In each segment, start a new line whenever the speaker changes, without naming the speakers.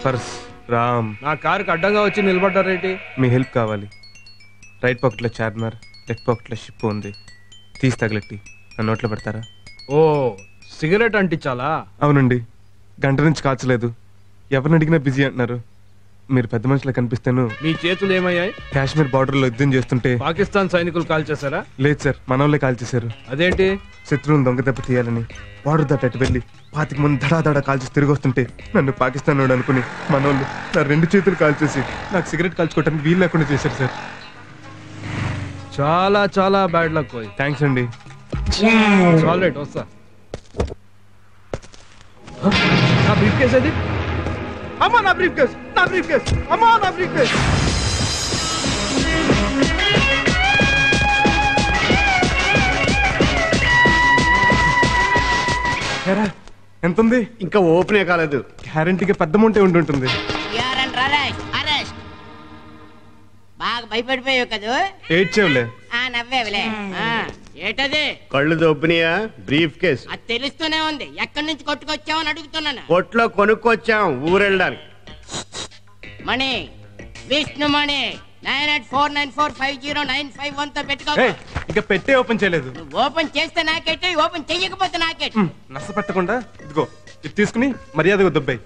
Purse Ram.
నా కారుకి అడ్డంగా వచ్చి నిలబడ్డారేంటి?
మీ హెల్ప్ కావాలి. రైట్ పాకెట్లో చార్మినార్, లెఫ్ట్ పాకెట్లో షిప్ ఉంది. తీసి తగలెట్టి నా నోట్లో పెడతారా?
ఓ సిగరెట్ అంటించాలా?
అవునండి, గంట నుంచి కాల్చలేదు. ఎవరిని అడిగినా బిజీ అంటున్నారు. మీరు పెద్ద మనుషులు కనిపిస్తాను.
మీ చేతులు ఏమయ్యాయి?
కాశ్మీర్ బార్డర్ లో యుద్ధం చేస్తుంటే
పాకిస్తాన్ సైనికులు కాల్ చేశారా?
లేదు సార్, మనోళ్ళే కాల్ చేశారు.
అదేంటి?
శత్రువుని దొంగ దెబ్బ తీయాలని బార్డర్ దాటి వెళ్ళి 25 మంది దడా కాల్చేసి తిరిగి వస్తుంటే నన్ను పాకిస్తాన్ వాడు అనుకుని మనోళ్ళు నా 2 చేతులు కాల్చేసి నాకు సిగరెట్ కాల్చుకోవడానికి వీలు లేకుండా చేశారు సార్.
చాలా చాలా బ్యాడ్ లక్ పోయి.
థ్యాంక్స్ అండి.
రైట్ వస్తా. నా బ్రీఫ్ కేస్ అది. అమ్మా నా బ్రీఫ్ కేస్, నా బ్రీఫ్ కేస్, అమ్మా నా బ్రీఫ్ కేస్.
ఎంత ఉంది?
ఇంకా ఓపెనే కాలేదు.
గ్యారంటీగా పెద్ద అమౌంట్ ఉంటుంటుంది.
బాగా భయపడిపోయావు కదా?
ఏడ్చేవులే.
నవ్వేవులే. ఏటది?
కళ్ళు దొబ్బినాయా? Brief case.
అది తెలుస్తూనే ఉంది. ఎక్కడి నుంచి కొట్టుకొచ్చావని అడుగుతున్నాను.
కొట్లో కొనుక్కొచ్చాం ఊరెళ్ళడానికి.
మణి, విష్ణు మణి 9849450951 తో పెట్టుకో.
ఇంకా పెట్టే ఓపెన్ చేయలేదు.
నువ్వు ఓపెన్ చేస్తే నాకేట, ఓపెన్ చెయ్యకపోతే నాకేట.
నష్ట పెట్టకుండా ఇదిగో ఇది తీసుకుని మర్యాదగా దుబ్బాయి.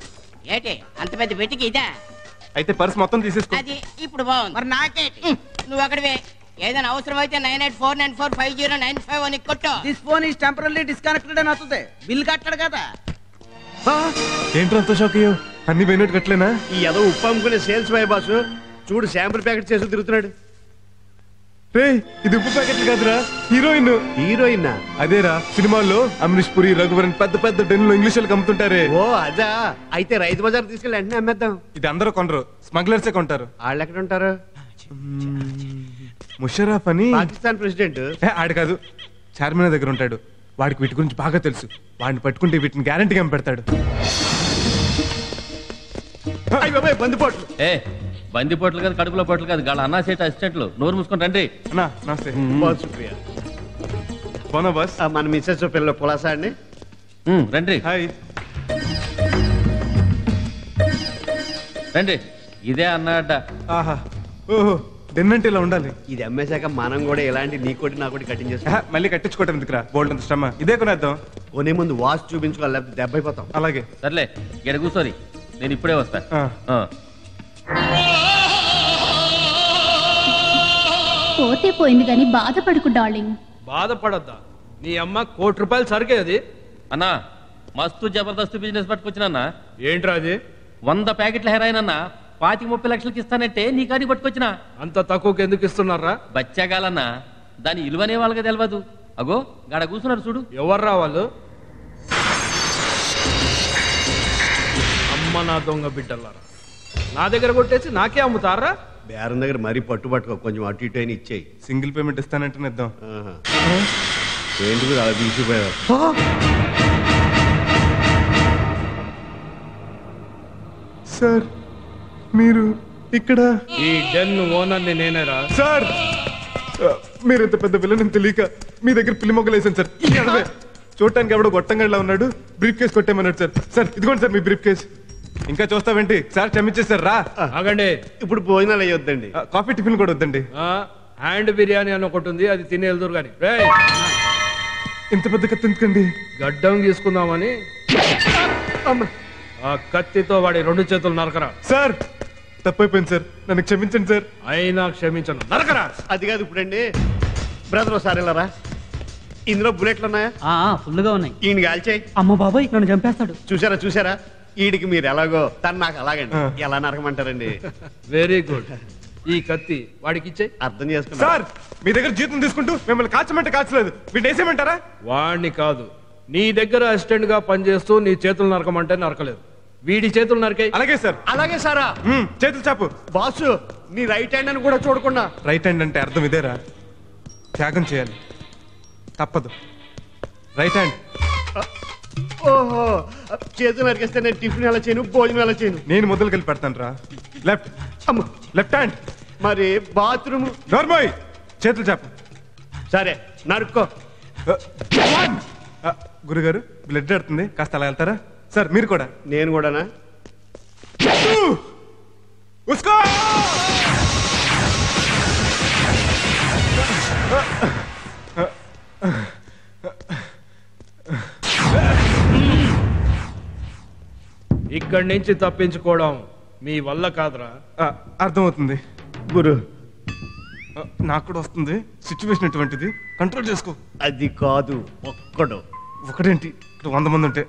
ఏటి అంత పెద్ద పెట్టికి ఇదా?
అయితే పర్స్ మొత్తం తీసేసుకో.
అది ఇప్పుడు బాగుంది. మరి నాకేటి? నువ్వు అక్కడివే. ఏదైనా అవసరం అయితే 9849450951 కొట్టు.
This phone is temporary disconnected అని వస్తుంది. బిల్ కట్టాడు కదా.
ఏంట్రా అంత షాక్ అయ్యో? అన్ని పోయినట్టు కట్టలేనా?
ఈ ఏదో ఉప్పు అమ్ముకునే సేల్స్ బాయ్ బాసు చూడు శాంపుల్ ప్యాకెట్ చేసి తిరుగుతున్నాడు.
రే ఇది ఉప్పు ప్యాకెట్లు కాదురా, హీరోయిన్.
హీరోయిన్?
అదేరా, సినిమాల్లో అమరీష్ పురి, రఘువరన్ పెద్ద పెద్ద డెన్లో ఇంగ్లీష్ వాళ్ళకి అమ్ముతుంటారే.
ఓ అదా. అయితే రైతు బజార్ తీసుకెళ్ళి వెంటనే అమ్మేద్దాం.
ఇది అందరూ కొనరు, స్మగ్లర్సే కొంటారు.
వాళ్ళు ఎక్కడ ఉంటారు?
ముషరఫ్ అని
పాకిస్తాన్ ప్రెసిడెంట్.
ఆడు కాదు, చార్మినార్ దగ్గర ఉంటాడు. వాడికి వీటి గురించి బాగా తెలుసు. వాడిని పట్టుకుంటే వీటిని గ్యారంటీగా పెడతాడు.
బందిపోట్లు.
బందిపోట్లు కాదు, కడుపులో పోట్లు కాదు, గాళ్ళ అన్నా సేట అసిస్టెంట్లు. నోరు మూసుకొని రండి.
అన్నా నమస్తే.
శుక్రియా.
బోనా బాస్.
మన మిస్సెస్ పిల్లలు పులాసా అండి.
రండి
హాయ్.
రండి. ఇదే అన్నడ్డ.
ఆహా, ఓహో, డెన్నంటే ఇలా ఉండాలి.
ఇది అమ్మేశాక మనం కూడా ఇలాంటి నీకోటి నాకోటి కటింగ్ చేస్తాం.
మళ్ళీ కట్టించుకోవటం ఎందుకురా, బోల్డ్ అంత శ్రమ. ఇదే కొనేద్దాం.
కొనే ముందు వాచ్ చూపించుకోవాలి, లేకపోతే దెబ్బ అయిపోతాం.
అలాగే
సర్లే, ఇక్కడ కూర్చోరి, నేను ఇప్పుడే వస్తా.
పోతే పోయింది గాని బాధపడుకు డార్లింగ్.
బాధపడద్దా? నీ అమ్మ ₹1 కోటి సరికే అది.
అన్నా మస్తు జబర్దస్త్ బిజినెస్ పట్టుకొచ్చినా.
ఏంట్రా అది?
100 ప్యాకెట్ల హెరాయిన్ అన్నా 25-30 లక్షలకి ఇస్తానంటే నీ కాడి పట్టుకొచ్చిన.
అంత తక్కువకి ఎందుకు ఇస్తున్నారా?
బచ్చాగాలన్నా దాని ఇలువనే వాళ్ళకి తెలియదు. అగో గాడ కూర్చున్నారు చూడు.
ఎవర్రా వాళ్ళు? అమ్మ నా దొంగ బిడ్డలారా, నా దగ్గర కొట్టేసి నాకే అమ్ముతారా?
బేరం దగ్గర మరీ పట్టుబట్టుకో, కొంచెం అటు ఇటు అయినా ఇచ్చేయి.
సింగిల్ పేమెంట్ ఇస్తానంటే ఇద్దాం.
ఏంటి మీరు అలా తీసిపోయారు?
సార్ మీరు ఇక్కడ?
ఈ డెన్ ఓనర్ని నేనేరా.
సార్ మీరు ఇంత పెద్ద పిల్లని తెలియక మీ దగ్గర పిల్లి మొగ్గలు వేసాను సార్. చూడటానికి ఎవడో గొట్టంగడిలా ఉన్నాడు. బ్రీఫ్ కేసు కొట్టేమన్నాడు సార్. సార్ ఇదిగోండి సార్ మీ బ్రీఫ్ కేసు. ఇంకా చూస్తావేంటి సార్? క్షమించేసారు. రా
ఆగండి.
ఇప్పుడు భోజనాలు అయ్యొద్దండి,
కాఫీ టిఫిన్ కూడా వద్దండి.
హ్యాండ్ బిర్యానీ అని ఒకటి ఉంది, అది తిని వెళ్దురు కానీ.
ఇంత పెద్ద కత్తి ఎందుకండి?
గడ్డం తీసుకుందామని. ఆ కత్తితో వాడి 2 చేతులు నరకరా.
సార్ తప్పైపోయింది సార్, నన్ను క్షమించండి సార్.
అయినా క్షమించను, నరకరా.
అది కాదు ఇప్పుడండి. బ్రదర్ ఒకసారి వెళ్ళరా. ఇందులో బుల్లెట్లు ఉన్నాయా?
ఫుల్గా ఉన్నాయి.
ఈయన కాల్చేయి.
అమ్మ బాబాయ్ నన్ను చంపేస్తాడు.
చూసారా ఈడికి మీరు ఎలాగో, తను నాకు అలాగండి. ఎలా నరకమంటారండి?
Very good. ఈ కత్తి వాడికి ఇచ్చే.
అర్థం చేసుకున్నా
సార్, మీ దగ్గర జీతం తీసుకుంటూ మిమ్మల్ని కాల్చమంటే కాల్చలేదు. వీటి వేసేయమంటారా?
వాడిని కాదు, నీ దగ్గర అసిస్టెంట్ గా పనిచేస్తూ నీ చేతులు నరకమంటే నరకలేదు. వీడి చేతులు నరకాయి.
అలాగే సార్.
అలాగే సారా.
చేతులు చాపు.
బాసు నీ రైట్ హ్యాండ్ అని కూడా చూడకుండా.
రైట్ హ్యాండ్ అంటే అర్థం ఇదేరా, త్యాగం చేయాలి, తప్పదు. Right hand.
ఓహో, చేతులు నరికేస్తే నేను టిఫిన్ ఎలా చేయను, భోజనం ఎలా చేయను?
నేను మొదలు కలిపి పెడతాను రా. లెఫ్ట్. Left hand.
మరి బాత్రూమ్?
నోర్మోయ్, చేతులు చాపు.
సరే నరుక్కో.
గురుగారు బ్లడ్ ఆడుతుంది, కాస్త అలా వెళ్తారా? సార్ మీరు కూడా.
నేను కూడానా?
ఉస్కో
ఇక్కడి నుంచి తప్పించుకోవడం మీ వల్ల కాదురా.
అర్థమవుతుంది
గురు.
నాకు కూడా వస్తుంది సిచ్యువేషన్ ఎటువంటిది, కంట్రోల్ చేసుకో.
అది కాదు, ఒక్కడు.
ఒకటేంటి, ఇక్కడ 100 మంది ఉంటే.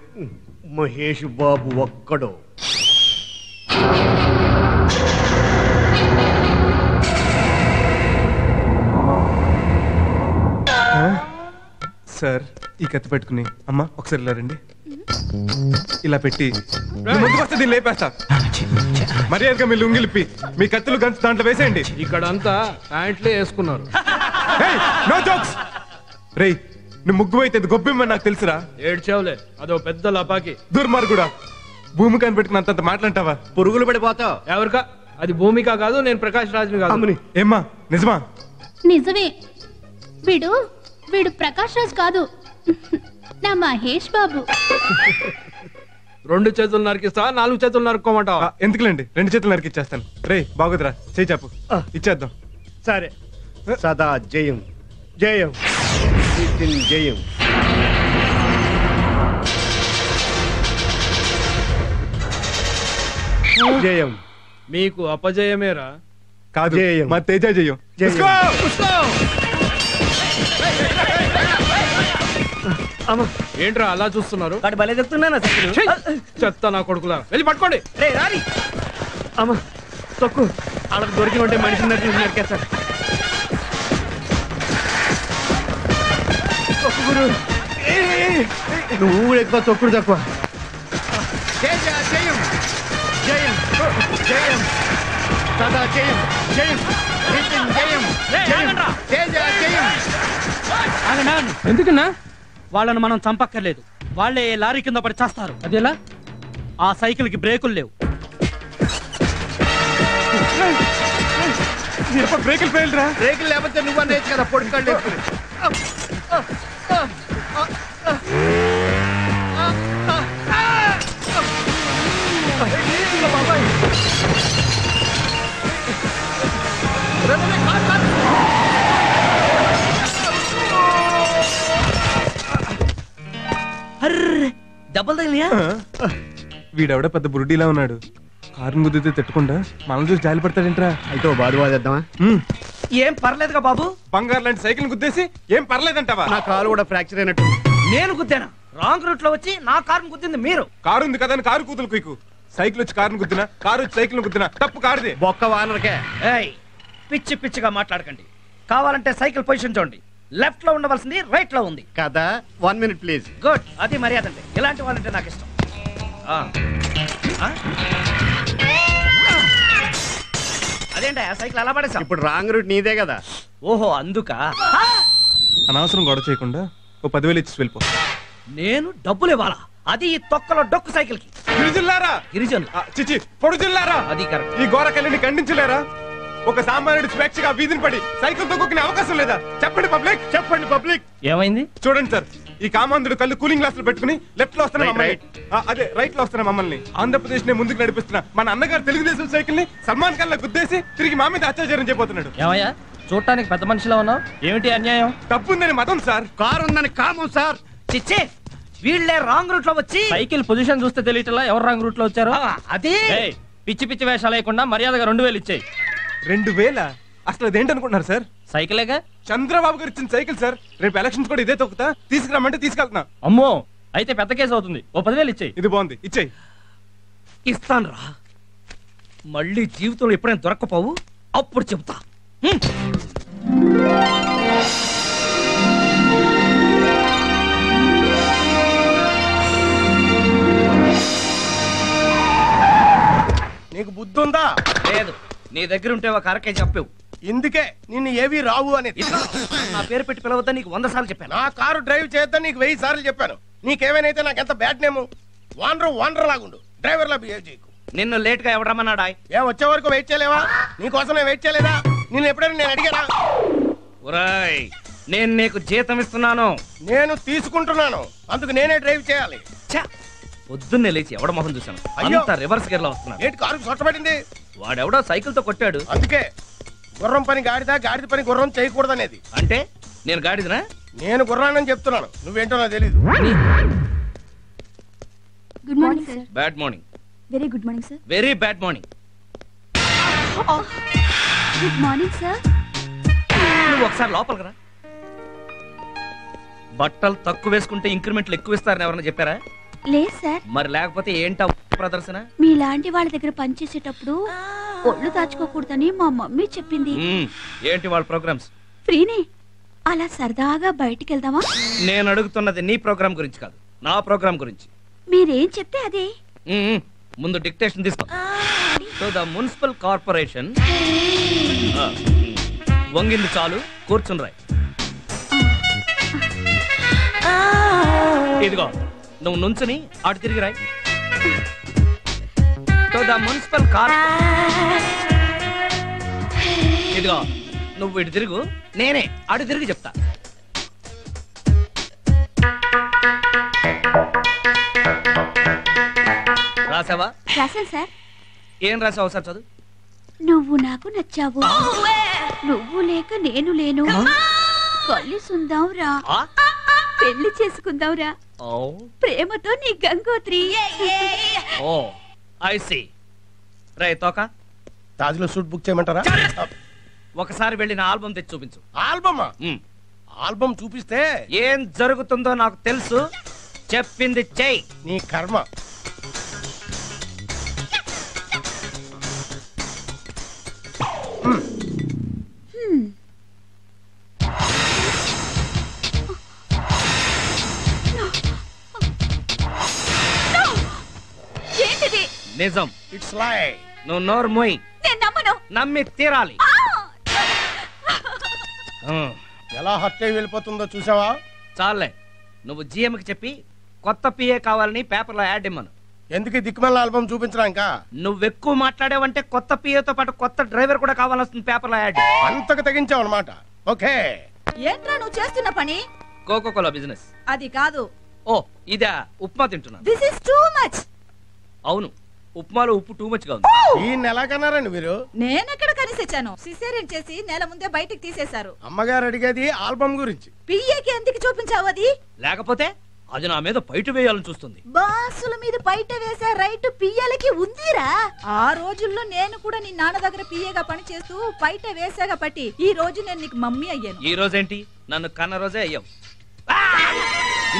మహేష్ బాబు ఒక్కడు.
సార్ ఈ కత్తి పెట్టుకుని అమ్మా ఒకసారి ఇలా రండి. ఇలా పెట్టి ముందుకు వస్తే దీన్ని లేపేస్తా. మర్యాదగా మీ లుంగిలిప్పి మీ కత్తులు గంచు దాంట్లో వేసేయండి.
ఇక్కడ అంతా ప్యాంట్లే వేసుకున్నారు.
No jokes. రేయ్ నువ్వు ముగ్గు అయితే గొబ్బిమ్మని నాకు తెలుసురా.
ఏడ్చావులే, అదో పెద్ద లపాకి.
దుర్మార్గుడా, భూమి కనిపెట్టుకుని అంతంత మాట్లాంటావా?
పురుగులు పడిపోతావు.
ఎవరికా? అది భూమిక కాదు, నేను ప్రకాష్ రాజ్ని కాదు.
ఏమ్మా నిజమా?
నిజమే. వీడు వీడు ప్రకాష్ రాజ్ కాదు, నా మహేష్ బాబు.
2 చేతులు నరికిస్తా, 4 చేతులు నరుక్కోమంటావా?
ఎందుకులేండి, 2 చేతులు నరికి ఇచ్చేస్తాను. రే బాగుదరా, చేయి చాపు ఇచ్చేద్దాం.
సరే. సదా జయం జయం జయం. జయం.
మీకు అపజయమేరా?
కాదు,
జయం.
మా తేజ జయం.
ఏంట్రా అలా చూస్తున్నారు?
భలే చెప్తున్నా.
చెత్త నా కొడుకులా, వెళ్ళి పట్టుకోండి.
అమ్మ తొక్కు, వాళ్ళకి దొరికి ఉంటే మనిషి నరికేస్తారు. గురు నువ్వు ఎక్కువ, తొక్కుడు తక్కువ. జయం జయం జయం సదా జయం జయం జయం జయం.
ఎందుకన్నా? వాళ్ళను మనం చంపక్కర్లేదు, వాళ్ళే లారీ కింద పడి చేస్తారు. అదేలా? ఆ సైకిల్ కి బ్రేకులు లేవు.
బ్రేకులు ఫెయిల్ రా.
బ్రేకులు లేకపోతే నువ్వు అనేది కదా పొడికాళ్ళు వేసుకుని.
డబ్బులు తగిలియా?
వీడెవడ పెద్ద బురుడీలా ఉన్నాడు. కారుని గుద్దితే తిట్టకుండా మనల్ని చూసి జాలి పడతాడేంట్రా.
అయితే బాధ బాధేద్దామా?
ఏం పర్లేదుగా బాబు.
బంగారు లాంటి సైకిల్ గుద్దేసి ఏం పర్లేదంటావా?
నా కారు కూడా ఫ్రాక్చర్ అయినట్టు.
నేను గుద్దాను. రాంగ్ రూట్ లో వచ్చి నా కారుని గుద్దింది మీరు.
కారు ఉంది కదా అని కారు కూతులు కుయ్కు. సైకిల్ వచ్చి కారుని గుద్దినా, కారు వచ్చి సైకిల్ గుద్దినా తప్పు కారుదే.
బొక్క వానరకే.
ఏయ్, పిచ్చి పిచ్చిగా మాట్లాడకండి. కావాలంటే సైకిల్ పొజిషన్ చూడండి. లెఫ్ట్ లో ఉండవలసింది రైట్ లో ఉంది
కదా. 1 minute ప్లీజ్.
గుడ్, అది మర్యాద. అంటే ఇలాంటి వాళ్ళంటే నాకు ఇష్టం. అదేంట సైకిల్ అలా పడేసా?
ఇప్పుడు రాంగ్ రూట్ నీదే కదా.
ఓహో అందుక.
అనవసరం గొడవ చేయకుండా ఓ 10,000 ఇచ్చి వెళ్ళిపో.
నేను డబ్బులు ఇవ్వాలా? అది ఈ తొక్కలో డొక్కు సైకిల్ కి.
గిరిజనులారా,
గిరిజనులు
చిచి పొడుజుల్లారా,
అది కరెక్ట్.
ఈ ఘోరకల్లిని ఖండించలేరా? ఒక సామాన్యుడి స్వేచ్ఛగా వీధిని పడి సైకిల్ తొక్కునే అవకాశం లేదా? చెప్పండి పబ్లిక్, చెప్పండి పబ్లిక్.
ఏమైంది?
చూడండి సార్, ఈ కామాంధుడు కళ్ళు కూలింగ్ గ్లాసులు పెట్టుకుని లెఫ్ట్ లో వస్తున్న మమ్మల్ని, అదే రైట్ లో వస్తున్న మమ్మల్ని ఆంధ్రప్రదేశ్ నే ముందుకు నడిపిస్తున్న మన అన్నగారు తెలుగుదేశం సైకిల్ ని సల్మాన్ ఖాన్ లా గుద్దేసి తిరిగి మా మీద అత్యాచారం చేయబోతున్నాడు.
ఏమయ్యా చూడటానికి పెద్ద మనిషిలా ఉన్నావు, ఏమిటి అన్యాయం?
తప్పుందని మతం సార్,
కారు ఉందని కామం సార్.
చిచ్చే, వీళ్ళే రాంగ్ రూట్ లో వచ్చి
సైకిల్ పొజిషన్ చూస్తే తెలియటలా ఎవరు రాంగ్ రూట్ లో వచ్చారు.
అది
ఏయ్, పిచ్చి పిచ్చి వేషాలు లేకుండా మర్యాదగా 2,000 ఇచ్చేయి.
2,000? అసలు అదేంటనుకుంటున్నారు సార్?
సైకిలేగా.
చంద్రబాబు గారు ఇచ్చిన సైకిల్ సార్. రేపు ఎలక్షన్స్ కూడా ఇదే తొక్కుతా, తీసుకురామంటే తీసుకెళ్తున్నా.
అమ్మో, అయితే పెద్ద కేసు అవుతుంది. ఓ 10,000 ఇచ్చేయి.
ఇది బాగుంది, ఇచ్చేయి.
ఇస్తాను రా. మళ్ళీ జీవితంలో ఎప్పుడైనా దొరక్కపోవు, అప్పుడు చెబుతా.
నీకు బుద్ధి ఉందా?
లేదు. నీ దగ్గర ఉంటే ఒక అరకే చెప్పావు.
ఇందుకే నిన్ను ఏవి రావు అనేది.
నా పేరు పెట్టి పిలవద్దా నీకు 100 సార్లు చెప్పాను.
నా కారు డ్రైవ్ చేద్దాం నీకు 1000 సార్లు చెప్పాను. నీకేమైనా నాకు ఎంత బ్యాడ్ నేము. వాండర్ లాగుండు, డ్రైవర్ లా బిహేవ్ చేయకు.
నిన్ను లేట్ గా ఎవరు రమ్మన్నాడా?
ఏ వచ్చే వరకు వెయిట్ చేయలేవా? నీకోసం నేను వెయిట్ చేయలేదా? నేను ఎప్పుడైనా నేను అడిగానా?
ఒరేయ్, నేను నీకు జీతం ఇస్తున్నాను.
నేను తీసుకుంటున్నాను, అందుకు నేనే డ్రైవ్ చేయాలి.
ఛ,
పొద్దున్నే లేచి ఎవడ మొహం చూశాను,
అయ్యో.
అంతా రివర్స్ గేర్ లో వస్తున్నాడు.
ఏంటి కారుకు సొట్టబడింది?
వాడెవడో సైకిల్ తో కొట్టాడు.
అందుకే గుర్రం పని గాడిద, గాడిద పని గుర్రం చేయకూడదనేది.
అంటే నేను గాడిదనా?
నేను గుర్రానని చెప్తున్నాను, నువ్వేంటో నాకు తెలీదు.
Good morning sir.
Bad morning.
Very good morning sir.
Very bad morning.
Good morning sir.
నువ్వు ఒకసారి లోపలికి రా. బట్టలు తక్కువ వేసుకుంటే ఇంక్రిమెంట్లు ఎక్కువ ఇస్తారని ఎవరైనా చెప్పారా?
లేదు సార్.
మరి లేకపోతే ఏంటా ప్రదర్శన?
మీలాంటి వాళ్ళ దగ్గర పనిచేసేటప్పుడు ఒళ్ళు దాచుకోకూడదని మా మమ్మీ చెప్పింది.
ఏంటి వాళ్ళ ప్రోగ్రామ్స్?
ఫ్రీనే, అలా సరదాగా బయటికి వెళ్దామా?
నేను అడుగుతున్నది నీ ప్రోగ్రామ్ గురించి కాదు, నా ప్రోగ్రామ్ గురించి.
మీరేం చెప్తే అదే.
ముందు డిక్టేషన్ తీసుకో. సో ద మున్సిపల్ కార్పొరేషన్ వంగింది చాలు, కూర్చుని రాయ్. ఇదిగో నువ్వు నుంచుని అటు తిరిగి రాయ్. సో ద మున్సిపల్ ఇదిగో నువ్వు ఇటు తిరుగు, నేనే అటు తిరిగి చెప్తా. రాసావా?
రాశాను సార్.
ఏం రాసావు సార్? చదువు.
నువ్వు నాకు నచ్చావు, నువ్వు లేక నేను లేను, కలిసుందాం రా, పెళ్లి చేసుకుందాంరా, ప్రేమతో నీ గంగోత్రి.
ఓ ఐ సీ. రే తోక,
తాజ్లో సూట్ బుక్ చేయమంటారా?
ఒకసారి వెళ్ళి నా ఆల్బమ్ తెచ్చి చూపించు.
ఆల్బమా? ఆల్బమ్ చూపిస్తే
ఏం జరుగుతుందో నాకు తెలుసు, చెప్పింది చెయ్యి.
నీ కర్మ.
ఏంటిది?
నిజం.
ఇట్స్ లై.
నువ్వు నోరు మోయి.
నేను నమ్మను.
నమ్మి తీరాలి.
ఎలా హర్ట్ అయి వెళ్ళిపోతుందో చూసావా?
చాలే, నువ్వు జిఎంకి చెప్పి కొత్త పిఏ కావాలని పేపర్లో యాడ్ ఇమ్మను.
ఎందుకు దిక్కుమల్ల ఆల్బమ్ చూపించడానికా?
నువ్వు ఎక్కువ మాట్లాడావంటే కొత్త పిఏతో పాటు కొత్త డ్రైవర్ కూడా కావాల్సింది పేపర్లో యాడ్.
అంతకు తెగించావు అనమాట. ఓకే.
ఏంట్రా నువ్వు చేస్తున్న పని?
Coca Cola business.
అది కాదు.
ఓ ఇదా? ఉప్మా తింటున్నా.
This is too much.
అవును, ఉప్మాలో ఉప్పు టూ మచ్ గా ఉంది.
ఈ నెల కన్నారండి మీరు?
నేనెక్కడ కనిసొచ్చాను? సిసేరియన్ చేసి నెల ముందే బయటికి తీసేశారు.
అమ్మగారు అడిగేది ఆల్బమ్ గురించి.
పియ్యకి ఎందుకు చూపించావు అది?
లేకపోతే అది నా మీద బయట వేయాలని చూస్తుంది.
బాసుల మీద బయట వేసే రైట్ పియ్యలకి ఉందిరా. ఆ రోజుల్లో నేను కూడా నీ నాన్న దగ్గర పియ్యగా పని చేస్తూ బయట వేసాగా పట్టి ఈ రోజు నేను నీకు మమ్మీ అయ్యాను.
ఈ రోజేంటి? నన్ను కన్న రోజే అయ్యావు.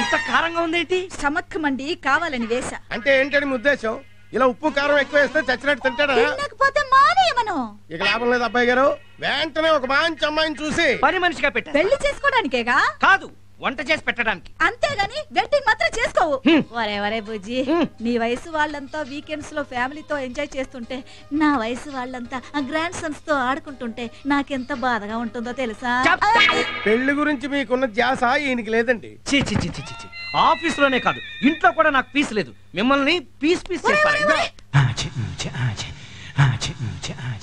ఇంత కారంగా ఉందేంటి?
స్టమక్ మండి కావాలని వేసా.
అంటే ఏంటని మీ ఉద్దేశం? ఇలా ఉప్పు కారం ఎక్కువ వేస్తే చచ్చినట్టు తింటాడా?
తినకపోతే మానేయమను.
ఇక లాభం లేదు అబ్బాయి గారు. వెంటనే ఒక మంచి అమ్మాయిని చూసి
పని మనిషిగా పెట్టా.
పెళ్లి చేసుకోవడానికేగా?
కాదు, వంట చేసి పెట్టడానికి.
అంతేగాని వెడ్డింగ్ మాత్రం చేసుకోవు. వరే బుజ్జి, నీ వయసు వాళ్ళంతా వీకెండ్స్ లో ఫ్యామిలీతో ఎంజాయ్ చేస్తుంటే నా వయసు వాళ్ళంతా ఆ గ్రాండ్ సన్స్ తో ఆడుకుంటుంటే నాకెంత బాధగా ఉంటుందో తెలుసా?
పెళ్లి గురించి మీకున్న ధ్యాస ఈయనకి లేదండి.
చి చి చి చి చి. ఆఫీస్ లోనే కాదు, ఇంట్లో కూడా నాకు పీస్ లేదు. మిమ్మల్ని పీస్ పీస్ చేస్తారా?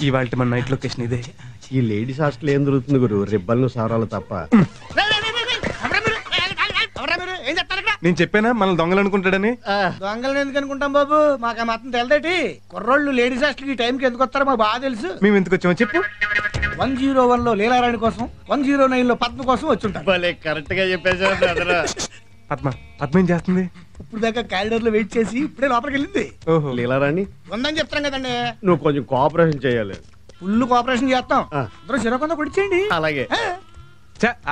ఇవాళ మన నైట్ లొకేషన్ ఇదే.
ఈ లేడీస్ హాస్టల్ ఏం దొరుకుతుంది గురు? రిబ్బన్లు సారాలు తప్ప.
నేను చెప్పానా మనల్ని దొంగలు అనుకుంటాడని?
దొంగలను ఎందుకు అనుకుంటాం బాబు? మాకు ఆ మాత్రం తెలదేటి. కుర్రోళ్ళు లేడీస్ హాస్టల్ ఈ టైంకి ఎందుకు వస్తారో మాకు బాగా తెలుసు.
మేము ఎందుకు వచ్చామో చెప్పు.
101 లో లీలారాణి కోసం, 109 లో పద్మ కోసం వచ్చుంటారు.
కరెక్ట్ గా చెప్పేసారు.
పద్మ పద్మ ఏం చేస్తుంది?
ఇప్పుడు దాకా కారిడార్ లో వెయిట్ చేసి ఇప్పుడే లోపలికి వెళ్ళింది.
ఓహో,
లీలారాణి
ఉందని చెప్తాం కదండి.
నువ్వు కొంచెం కోఆపరేషన్ చేయాలి.
ఫుల్ కోఆపరేషన్ చేస్తాం. ఇద్దరు చిరకొంద కొడిచేయండి.
అలాగే.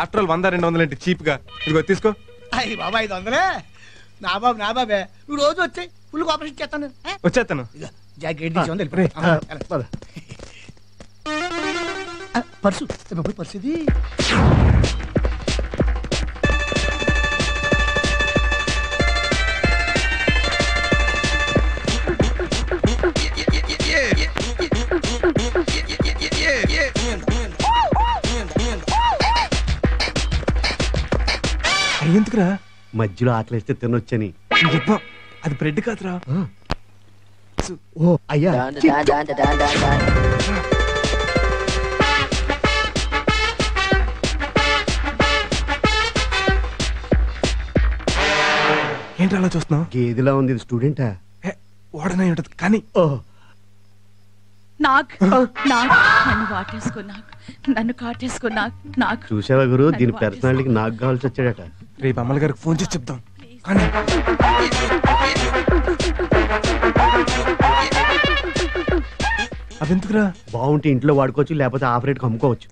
ఆఫ్టర్ ఆల్ 100-200 ఏంటి చీప్ గా? ఇదిగో తీసుకో.
అయ్యి బాబా 500. నా బాబే, నువ్వు రోజు వచ్చాయి, ఫుల్ కోఆపరేషన్ చేస్తాను.
వచ్చేస్తాను.
జాకెట్ తీసుకోండి. పర్సు పర్సు ఇది.
ఎందుకురా?
మధ్యలో ఆకలిస్తే తినొచ్చని.
అది బ్రెడ్ కాదురా.
ఓ అయ్యా,
ఏంటి అలా చూస్తున్నావు?
గేదిలా ఉంది, స్టూడెంటా?
వాడనే ఉంటది కానీ.
నన్ను వాటేసుకో, నన్ను కాటేసుకో. నాకు
చూసావా గురు, దీని పర్సనాలిటీకి నాకు కావాల్సి వచ్చాడట.
రేపు అమ్మల గారికి ఫోన్ చేసి చెప్తాం. కానీ అవెందుకురా?
బాగుంటే ఇంట్లో వాడుకోవచ్చు, లేకపోతే ఆఫ్ రేట్కి అమ్ముకోవచ్చు.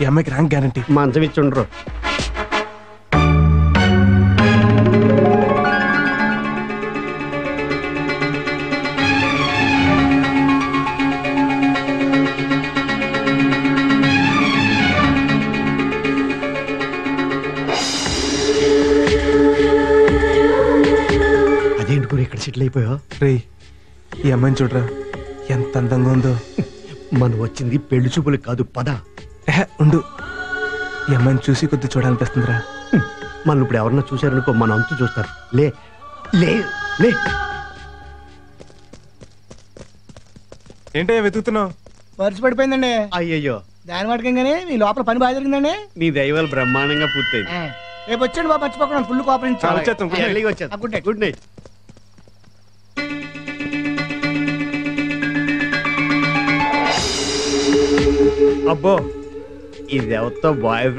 ఈ అమ్మాయికి ర్యాంక్ గ్యారంటీ.
మంచం ఇచ్చి ఉండరు. అదేంటి గురు ఇక్కడ సెటిల్ అయిపోయా?
రే ఈ అమ్మాయిని చూడరా ఎంత అందంగా ఉందో.
మనం వచ్చింది పెళ్లి చూపులకు కాదు, పద.
ఉండు, ఈ అమ్మాయిని చూసి కొద్ది చూడాలనిపిస్తుందిరా.
మనం ఇప్పుడు ఎవరన్నా చూసారనుకో మన అంతు చూస్తారు. లే లే లే.
ఏంటయ్యా వెతుకుతున్నావు?
పర్సు పడిపోయిందండి.
అయ్యయ్యో,
దాని వాటికి కానీ మీ లోపల పని బాగా జరిగిందండి.
నీ దైవాలు బ్రహ్మాండంగా పూర్తయింది.
రేపు వచ్చాడు బాబు, మర్చిపోకుండా full cooperation.
Good night. Good night. అబ్బో, ఇది ఎవరితో బాయ్ ఫ్రెండ్